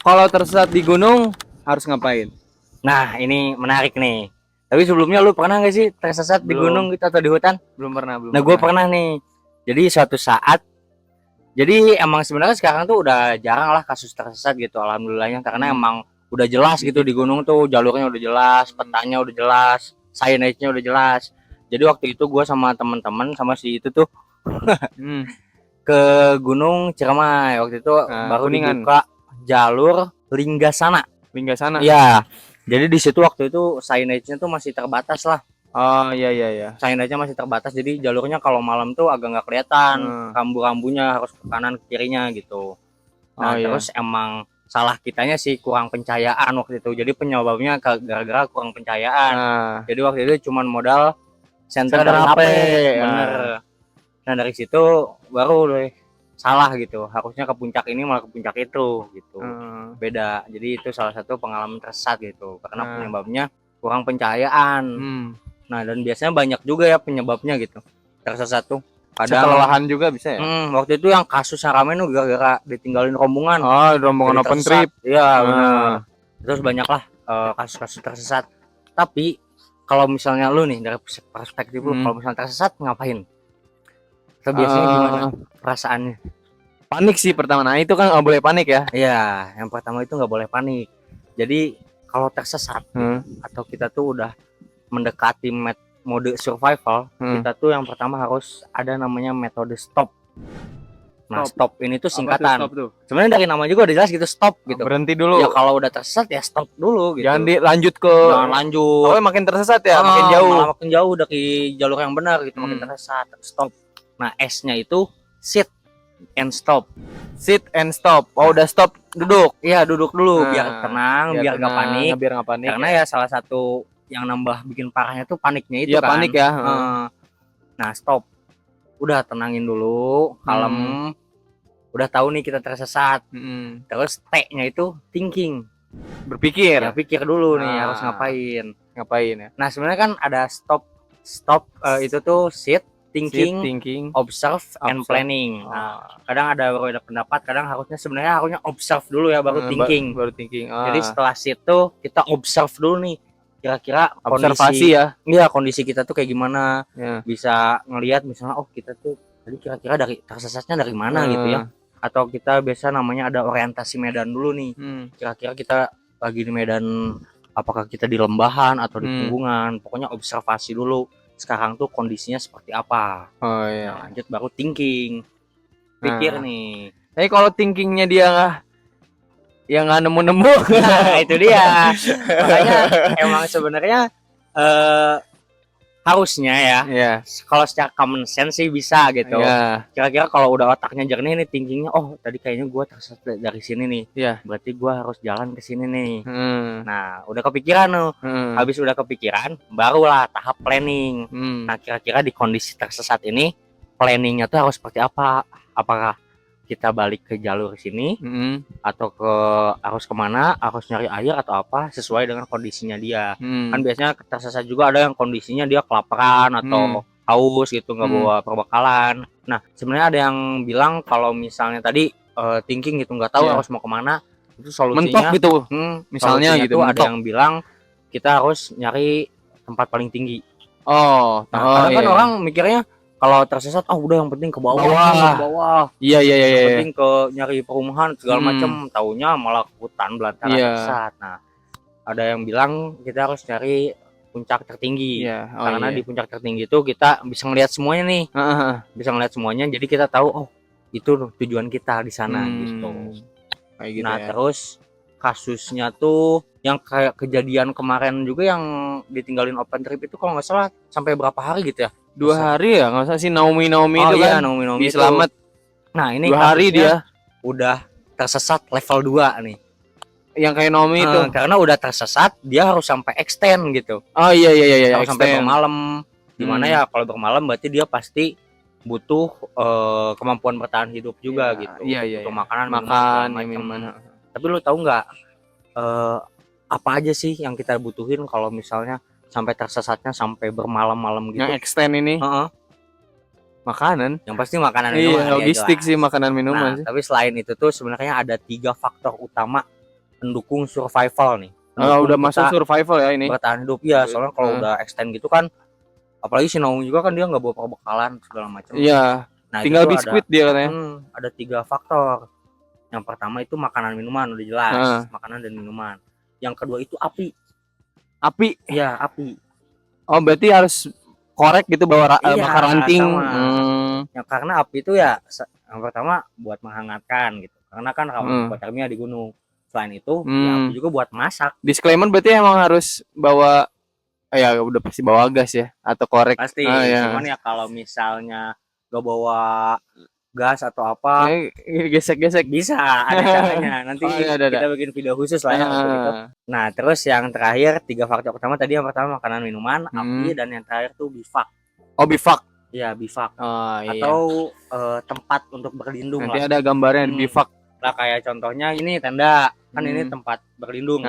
Kalau tersesat di gunung harus ngapain? Nah, ini menarik nih. Tapi sebelumnya lu pernah nggak sih tersesat di Belum, gunung gitu atau di hutan? belum pernah, belum Nah, gue pernah. pernah nih. Jadi suatu saat, jadi emang sebenarnya sekarang tuh udah jarang lah kasus tersesat gitu, alhamdulillahnya. Karena Hmm, emang udah jelas gitu dikit di lah. gunung tuh jalurnya udah jelas, petanya udah jelas, signage-nya udah jelas. Jadi waktu itu gue sama teman-teman sama si itu tuh Hmm. ke Gunung Ciremai. Waktu itu Nah, baru Kuningan, dibuka jalur Linggasana. Lingga sana. Iya. Jadi di situ waktu itu signage-nya tuh masih terbatas lah. Oh iya iya iya. Signage-nya masih terbatas, jadi jalurnya kalau malam tuh agak nggak kelihatan. Hmm. Rambu-rambunya harus ke kanan ke kirinya gitu. Oh Nah, iya. terus emang salah kitanya sih kurang pencahayaan waktu itu. Jadi penyebabnya gara-gara kurang pencahayaan. Nah, Jadi waktu itu cuman modal senter senter dari HP. HP. Nah, Bener. Nah, dari situ baru deh salah gitu. Harusnya ke puncak ini malah ke puncak itu gitu. hmm. Beda. Jadi itu salah satu pengalaman tersesat gitu. Karena Nah, penyebabnya kurang pencahayaan. hmm. Nah, dan biasanya banyak juga ya penyebabnya gitu. Tersesat tuh. Kadang Sekelelahan juga bisa ya? waktu itu yang kasus yang rame tuh gara-gara ditinggalin rombongan Oh, rombongan jadi open tersesat. trip. Iya, benar. Nah, Terus banyak lah kasus-kasus tersesat. Tapi kalau misalnya lu nih dari perspektif lu, hmm. kalau misalnya tersesat ngapain? Atau biasanya gimana Eh, perasaannya? panik sih pertama. Nah, itu kan nggak boleh panik ya. Iya, yang pertama itu nggak boleh panik. Jadi kalau tersesat gitu, Hmm. atau kita tuh udah mendekati mode survival, Hmm. kita tuh yang pertama harus ada namanya metode stop. Nah, Stop. stop ini tuh Apa tuh singkatan. stop tuh? Sebenarnya dari nama juga udah jelas gitu, stop gitu. Berhenti Ya dulu. kalau udah tersesat ya stop dulu Jangan gitu. dilanjut ke. Jangan lanjut. Oh, makin tersesat ya, makin jauh. Malah makin jauh dari jalur yang benar gitu, makin Hmm. tersesat. Stop. Nah, S-nya itu sit and stop. Sit and stop. Oh, Nah, udah stop, duduk. iya duduk dulu biar Nah, tenang, biar gak panik. biar nggak panik Karena ya salah satu yang nambah bikin parahnya tuh paniknya itu Iya, kan. panik ya. Nah, stop. Udah tenangin dulu, Hmm. kalem. Udah tahu nih kita tersesat. Hmm. Terus T-nya itu thinking. Berpikir. Ya pikir dulu nih harus Nah, ngapain. ngapain ya? Nah, sebenarnya kan ada stop itu tuh sit, Sit, thinking, thinking, observe, and observe. planning. Nah, Oh. kadang ada berbeda pendapat, kadang harusnya observe dulu ya baru thinking. Baru thinking. Jadi setelah situ kita observe dulu nih. Kira-kira Observasi ya. iya kondisi kita tuh kayak gimana. Ya. Bisa ngelihat misalnya oh kita tuh tadi kira-kira dari tersesatnya dari mana gitu ya. Atau kita biasa namanya ada orientasi medan dulu nih. Kira-kira kita lagi di medan, apakah kita di lembahan atau di punggungan. Pokoknya observasi dulu sekarang tuh kondisinya seperti apa. Oh Nah, iya. lanjut baru thinking, pikir nih. Tapi kalau thinkingnya dia nggak nemu-nemu. Nah, itu dia. Makanya emang sebenarnya harusnya ya Iya. kalau secara common sense sih bisa gitu. Iya. Kira-kira kalau udah otaknya jernih nih thinkingnya, oh tadi kayaknya gue tersesat dari sini nih. Iya. Berarti gue harus jalan ke sini nih. Hmm. Nah, udah kepikiran tuh. Hmm. Habis udah kepikiran, barulah tahap planning. Hmm. Nah, kira-kira di kondisi tersesat ini planningnya tuh harus seperti apa? Apakah kita balik ke jalur sini Hmm. atau harus kemana? Harus nyari air atau apa? Sesuai dengan kondisinya dia. Hmm. Kan biasanya tersesat juga ada yang kondisinya dia kelaparan atau haus gitu, nggak bawa perbekalan. Nah, sebenarnya ada yang bilang kalau misalnya tadi thinking gitu nggak tahu Iya. harus mau kemana, itu Mentok solusinya gitu. Misalnya solusinya gitu, tuh ada mentok. yang bilang kita harus nyari tempat paling tinggi. Oh, Nah, oh kadang kan iya. orang mikirnya kalau tersesat, oh udah yang penting ke bawah, Bawah. ke bawah. Iya iya iya. Yang iya. penting ke nyari perumahan segala macam, taunya malah ke hutan belantara Iya. tersesat. Nah, ada yang bilang kita harus cari puncak tertinggi. Iya. Oh, Karena iya. di puncak tertinggi itu kita bisa ngelihat semuanya nih. Heeh. Bisa ngelihat semuanya, jadi kita tahu oh itu tujuan kita di sana gitu. Kayak gitu Nah, ya. terus kasusnya tuh yang kayak kejadian kemarin juga yang ditinggalin open trip itu kalau nggak salah sampai berapa hari gitu ya? 2 hari ya, nggak usah sih Naomi Oh itu iya, kan. Naomi Di itu. Selamat Nah, ini 2 hari dia. udah tersesat level 2 nih. Yang kayak Naomi itu. Karena udah tersesat, dia harus sampai extend gitu. Oh iya iya iya. Harus sampai bermalam. Dimana ya kalau bermalam berarti dia pasti butuh kemampuan bertahan hidup juga gitu. Iya iya. Butuh makanan, minuman. Tapi lu tahu nggak apa aja sih yang kita butuhin kalau misalnya sampai tersesatnya sampai bermalam-malam gitu? Yang extend ini. Makanan. Yang pasti makanan minuman. Iya, logistik sih makanan minuman Nah, sih. tapi selain itu tuh sebenarnya ada 3 faktor utama pendukung survival nih. Udah Pendukung masuk kita survival ya ini. bertahan hidup ya, soalnya kalau udah extend gitu kan, apalagi si Naomi juga kan dia nggak bawa perbekalan segala macam. Iya. Nah, Tinggal itu biskuit dia katanya. ada 3 faktor. Yang pertama itu makanan minuman udah jelas, makanan dan minuman. Yang kedua itu api. Api. Iya, api. Oh, berarti harus korek gitu bawa bakar ranting. Ya, karena api itu ya yang pertama buat menghangatkan gitu. Karena kan rawan hipotermia di gunung. Selain itu, ya api juga buat masak. Disclaimer berarti emang harus bawa ya udah pasti bawa gas ya atau korek. Pasti. Cuman ya kalau misalnya gak bawa gas atau apa, gesek-gesek bisa, ada caranya. Nanti kita bikin video khusus lah ya untuk itu. Nah, terus yang terakhir 3 faktor utama tadi, yang pertama makanan minuman, api, dan yang terakhir tuh bivak. Oh, bivak. Iya, bivak. Atau tempat untuk berlindung. Nanti ada gambarnya bivak. Lah kayak contohnya ini tenda. Kan ini tempat berlindung.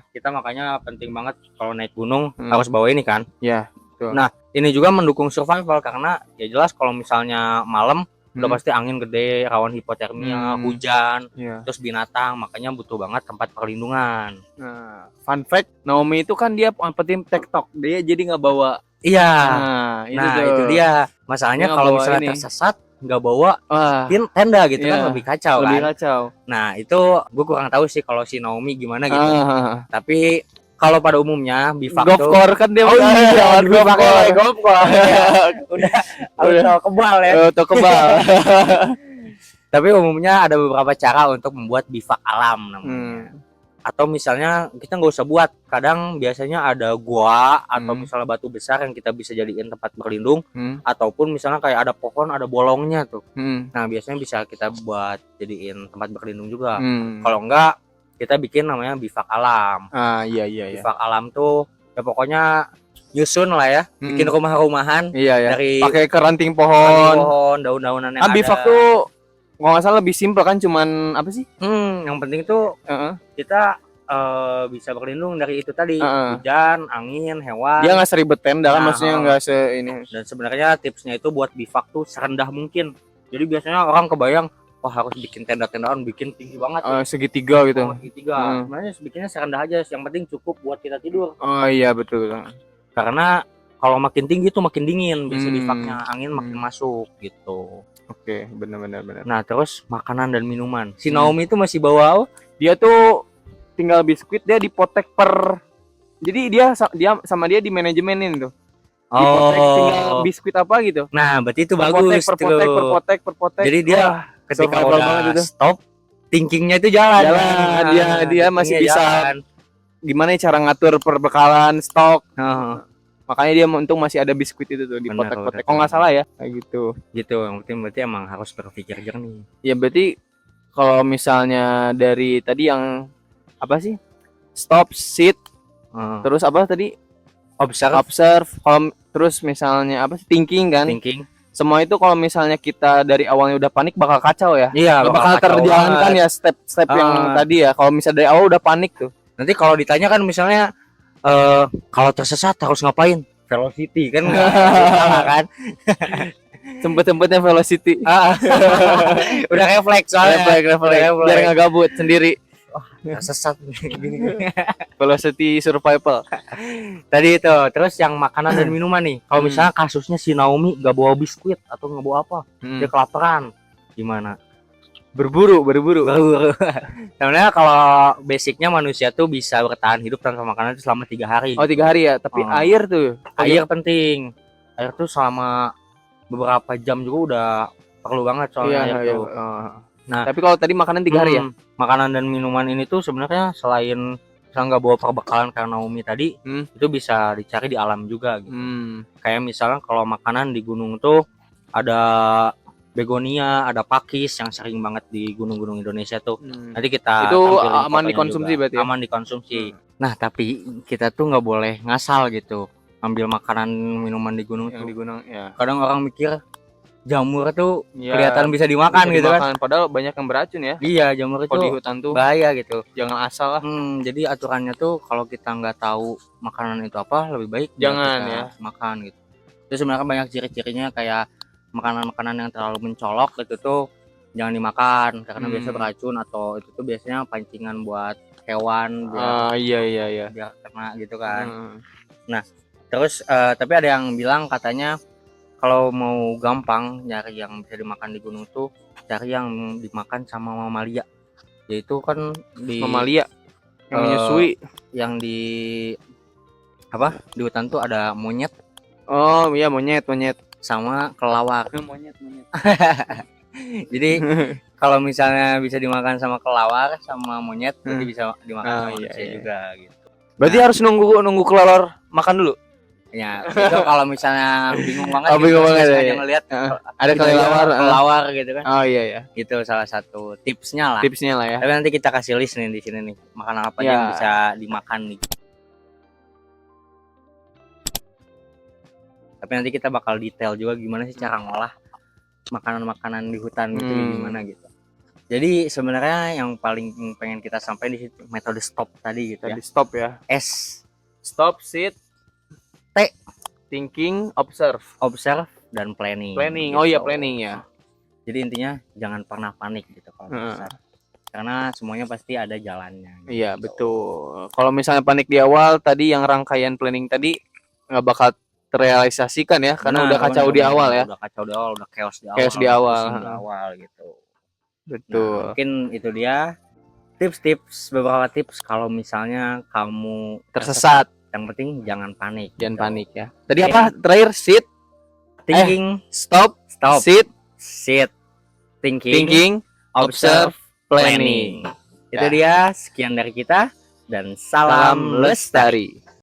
Kita makanya penting banget kalau naik gunung harus bawa ini kan. Iya, betul. Nah, ini juga mendukung survival karena ya jelas kalau misalnya malam udah pasti angin gede, rawan hipotermia, hujan, terus binatang, makanya butuh banget tempat perlindungan. Nah, fun fact, Naomi itu kan dia penting TikTok, dia jadi nggak bawa. Iya. Nah, itu dia. Masalahnya kalau misalnya tersesat nggak bawa tenda gitu kan lebih kacau kan. Nah, itu gue kurang tahu sih kalau si Naomi gimana gitu. Tapi kalau pada umumnya bivak tuh Gopkor kan dia Gopkor. Udah kebal ya. Kebal. Tapi umumnya ada beberapa cara untuk membuat bivak alam namanya. Atau misalnya kita nggak usah buat, kadang biasanya ada gua atau misalnya batu besar yang kita bisa jadiin tempat berlindung, ataupun misalnya kayak ada pohon ada bolongnya tuh. Nah, biasanya bisa kita buat jadiin tempat berlindung juga. Kalau enggak, kita bikin namanya bivak alam. Iya. Bivak alam tuh ya pokoknya nyusun lah ya, bikin rumah-rumahan dari pakai keranting pohon, daun-daunan yang ada. Bivak tuh kalau nggak salah lebih simpel kan, cuman apa sih? Yang penting tuh kita bisa berlindung dari itu tadi, hujan, angin, hewan. Dia nggak seribet tenda kan, maksudnya nggak ini. Dan sebenarnya tipsnya itu buat bivak tuh serendah mungkin. Jadi biasanya orang kebayang, wah harus bikin tenda-tendaan, bikin tinggi banget. Segitiga gitu. Segitiga. Sebenarnya bikinnya serendah aja, yang penting cukup buat kita tidur. Oh iya betul. Karena kalau makin tinggi tuh makin dingin, bisa bivaknya, angin makin masuk gitu. Oke, benar. Nah, terus makanan dan minuman. Si Naomi itu masih bawa, dia tuh tinggal biskuit, dia dipotek jadi dia sama dia di manajemenin tuh. Dipotek tinggal biskuit apa gitu. Nah, berarti itu bagus. Perpotek. Jadi dia ketika udah stop, thinkingnya itu jalan. Dia masih bisa gimana cara ngatur perbekalan, stok. Makanya dia untung masih ada biskuit itu tuh dipotek-potek. Kalau nggak salah ya, kayak gitu. Yang penting berarti emang harus berpikir jernih. Ya berarti kalau misalnya dari tadi yang apa sih? Stop, sit, terus apa tadi? Observe. Kalau terus misalnya apa sih? Thinking kan? Semua itu kalau misalnya kita dari awalnya udah panik bakal kacau ya. Iya, bakal terjalankan ya step-step yang tadi ya. Kalau misalnya dari awal udah panik tuh. Nanti kalau ditanya kan misalnya kalau tersesat harus ngapain? Velocity kan salah kan? Sempet-sempetnya velocity. Udah refleks soalnya. Biar nggak gabut sendiri. Tersesat gini. Velocity survival. Tadi itu, terus yang makanan dan minuman nih. Kalau misalnya kasusnya si Naomi nggak bawa biskuit atau nggak bawa apa, dia kelaparan, gimana? Berburu. Sebenarnya kalau basicnya manusia tuh bisa bertahan hidup tanpa makanan itu selama 3 hari. Oh 3 hari ya, tapi air tuh. Air penting. Air tuh selama beberapa jam juga udah perlu banget soalnya air tuh. Nah, tapi kalau tadi makanan 3 hari ya. Makanan dan minuman ini tuh sebenarnya selain nggak bawa perbekalan karena Naomi tadi, itu bisa dicari di alam juga gitu. Kayak misalnya kalau makanan di gunung tuh ada begonia, ada pakis yang sering banget di gunung-gunung Indonesia tuh. Nanti kita itu aman dikonsumsi berarti. Aman dikonsumsi. Nah, tapi kita tuh nggak boleh ngasal gitu ambil makanan minuman di gunung tuh. Di gunung ya. Kadang orang mikir jamur tuh kelihatan bisa dimakan gitu kan. Padahal banyak yang beracun ya. Iya, jamur itu di hutan tuh bahaya gitu. Jangan asal lah. Jadi aturannya tuh kalau kita nggak tahu makanan itu apa, lebih baik jangan kita ya makan gitu. Terus sebenarnya banyak ciri-cirinya kayak makanan-makanan yang terlalu mencolok itu tuh jangan dimakan karena biasa Hmm. beracun, atau itu tuh biasanya pancingan buat hewan Iya. biar kena gitu kan. Hmm. Terus tapi ada yang bilang katanya kalau mau gampang nyari yang bisa dimakan di gunung tuh cari yang dimakan sama mamalia, yaitu kan di Mamalia yang eh, menyusui. yang di apa di hutan tuh ada monyet Oh iya, monyet. sama kelawar. Monyet. Jadi kalau misalnya bisa dimakan sama kelawar sama monyet, berarti bisa dimakan Ah, sama iya, manusia iya. juga gitu. Berarti harus nunggu kelelawar makan dulu. Ya, itu kalau misalnya bingung banget Oh, bingung banget sengaja ya. ngelihat Ada kelelawar. gitu kan. Oh iya. Gitu salah satu tipsnya lah. Tipsnya lah ya. Tapi nanti kita kasih list nih di sini nih, makanan apa aja Ya. yang bisa dimakan nih. Tapi nanti kita bakal detail juga gimana sih cara ngolah makanan-makanan di hutan gitu gimana gitu. Jadi sebenarnya yang paling pengen kita sampaikan di situ metode stop tadi gitu. Tadi stop ya. S, Stop, sit, T, thinking, observe, dan planning. planning. Gitu. Oh iya, planning ya. Jadi intinya jangan pernah panik gitu kalau besar. Karena semuanya pasti ada jalannya. Gitu. Iya, betul. Kalau misalnya panik di awal tadi yang rangkaian planning tadi nggak bakal terrealisasikan ya, karena udah kacau di awal ya. Udah kacau di awal, udah chaos di awal. Chaos di awal. Pusing di awal gitu. Betul. Nah, mungkin itu dia beberapa tips kalau misalnya kamu Tersesat. Yang penting jangan panik. Jangan gitu. panik ya. Tadi apa? Terakhir sit, Thinking, stop, sit, thinking, observe, planning. Itu dia, sekian dari kita dan salam lestari.